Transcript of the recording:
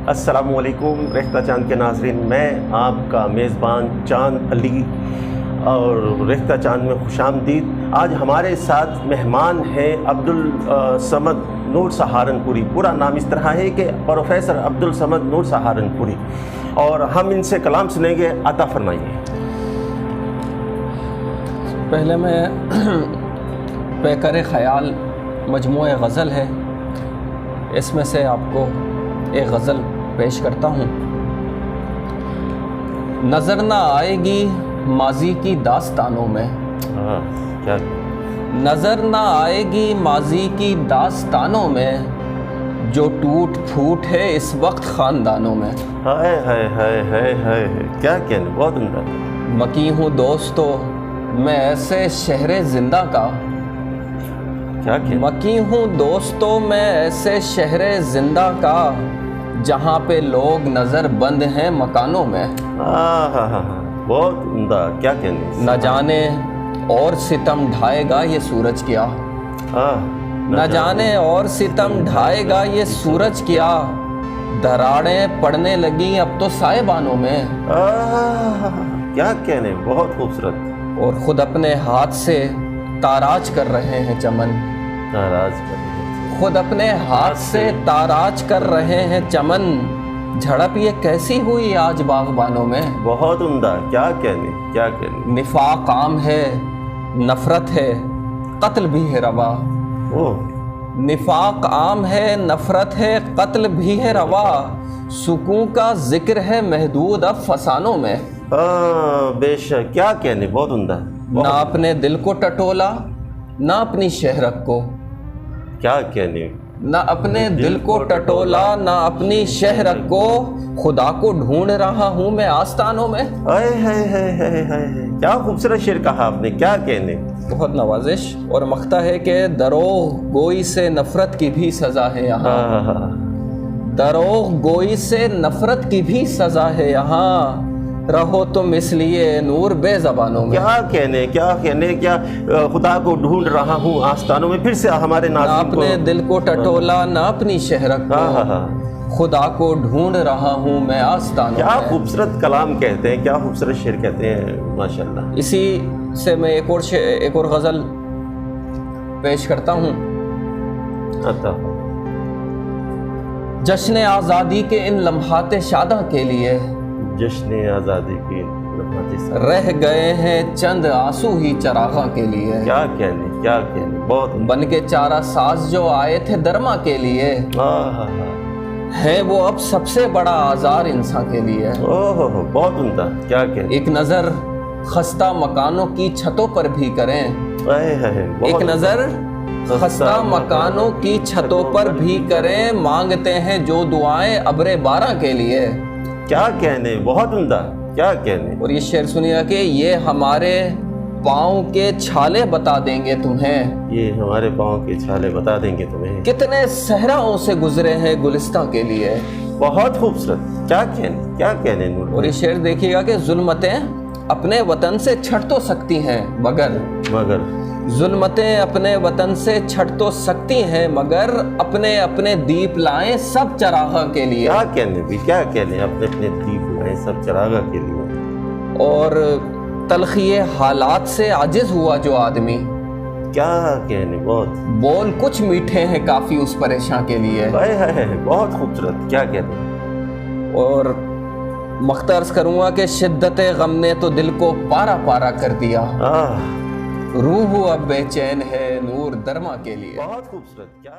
السلام علیکم ریختہ چاند کے ناظرین، میں آپ کا میزبان چاند علی اور ریختہ چاند میں خوش آمدید۔ آج ہمارے ساتھ مہمان ہیں عبدالصمد نور سہارنپوری۔ پورا نام اس طرح ہے کہ پروفیسر عبدالصمد نور سہارنپوری، اور ہم ان سے کلام سنیں گے۔ عطا فرمائیے۔ پہلے میں پیکر خیال مجموعہ غزل ہے، اس میں سے آپ کو ایک غزل پیش کرتا ہوں۔ نظر نہ آئے گی ماضی کی داستانوں میں، کیا نظر نہ آئے گی ماضی کی داستانوں میں، جو ٹوٹ پھوٹ ہے اس وقت خاندانوں میں۔ ہائے ہائے ہائے ہائے ہائے، کیا کہنے، بہت عمدہ۔ مکی ہوں دوستو میں ایسے شہر زندہ کا، کیا کہنے، مکی ہوں دوستو میں ایسے شہر زندہ کا، جہاں پہ لوگ نظر بند ہیں مکانوں میں۔ بہت عمدہ، کیا کہنے۔ نہ جانے اور ستم ڈھائے گا یہ سورج کیا، نہ جانے اور ستم ڈھائے گا یہ سورج کیا، دراڑیں پڑنے لگیں اب تو سائبانوں میں۔ کیا کہنے، بہت خوبصورت۔ اور خود اپنے ہاتھ سے تاراج کر رہے ہیں چمن، ناراض کر رہے ہیں، خود اپنے ہاتھ سے تاراج کر رہے ہیں چمن، جھڑپ یہ کیسی ہوئی آج باغبانوں میں۔ بہت عمدہ، کیا کہنے، کیا کہنے۔ نفاق عام ہے، نفرت ہے، قتل بھی ہے روا، نفاق عام ہے، نفرت ہے، قتل بھی ہے روا، سکون کا ذکر ہے محدود اب فسانوں میں۔ بے شک، کیا کہنے، بہت عمدہ۔ نہ اپنے دل کو ٹٹولا نہ اپنی شہرت کو، کیا کہنے، نہ اپنے دل کو ٹٹولا نہ اپنی شہرت کو، خدا کو ڈھونڈ رہا ہوں میں آستانوں میں۔ کیا خوبصورت شعر کہا آپ نے، کیا کہنے۔ بہت نوازش۔ اور مختہ ہے کہ دروغ گوئی سے نفرت کی بھی سزا ہے یہاں، دروغ گوئی سے نفرت کی بھی سزا ہے یہاں، رہو تم اس لیے نور بے زبانوں میں۔ کیا کہنے، کیا کہنے، کیا خدا کو ڈھونڈ رہا ہوں آستانوں میں۔ پھر سے ہمارے نہ ناظرین کو، اپنے دل کو ٹٹولا نہ اپنی شہرت کو، خدا کو ڈھونڈ رہا ہوں میں آستانوں میں۔ کیا خوبصورت کلام کہتے ہیں، کیا خوبصورت شعر کہتے ہیں، ماشاءاللہ۔ اسی سے میں ایک اور غزل پیش کرتا ہوں۔ جشن آزادی کے ان لمحات شاداں کے لیے، جشن آزادی کی رہ گئے ہیں چند آنسو ہی چراغاں کے لیے، کیا کہنے، کیا کہنے، بہت بن کے چارہ ساز جو آئے تھے درما کے لیے، ہے وہ اب سب سے بڑا آزار انسان کے لیے۔ بہت عمدہ، کیا کہنے۔ ایک نظر خستہ مکانوں کی چھتوں پر بھی کریں، ایک نظر خستہ مکانوں کی چھتوں پر بھی کریں، مانگتے ہیں جو دعائیں ابر بارہ کے لیے۔ کیا کہنے، بہت عمدہ، کیا کہنے۔ اور یہ شعر سنیے کہ یہ ہمارے پاؤں کے چھالے بتا دیں گے تمہیں، یہ ہمارے پاؤں کے چھالے بتا دیں گے تمہیں، کتنے صحراؤں سے گزرے ہیں گلستاں کے لیے۔ بہت خوبصورت، کیا کہنے، کیا کہنے نور۔ اور یہ شعر دیکھیے گا کہ ظلمتیں اپنے وطن سے چھٹ تو سکتی ہیں مگر ظلمتیں اپنے وطن سے چھٹ تو سکتی ہیں مگر اپنے اپنے دیپ لائیں سب چراغاں کے لیے۔ کیا کہنے بھی، کیا کہنے، اپنے اپنے دیپ لائیں سب چراغاں کے لیے۔ اور تلخی حالات سے عاجز ہوا جو آدمی، کیا کہنے، بہت بول کچھ میٹھے ہیں کافی اس پریشاں کے لیے۔ بہت خوبصورت، کیا کہنے۔ اور مختارز کروں گا کہ شدت غم نے تو دل کو پارا پارا کر دیا، روح اب بے چین ہے نور درما کے لیے۔ بہت خوبصورت، کیا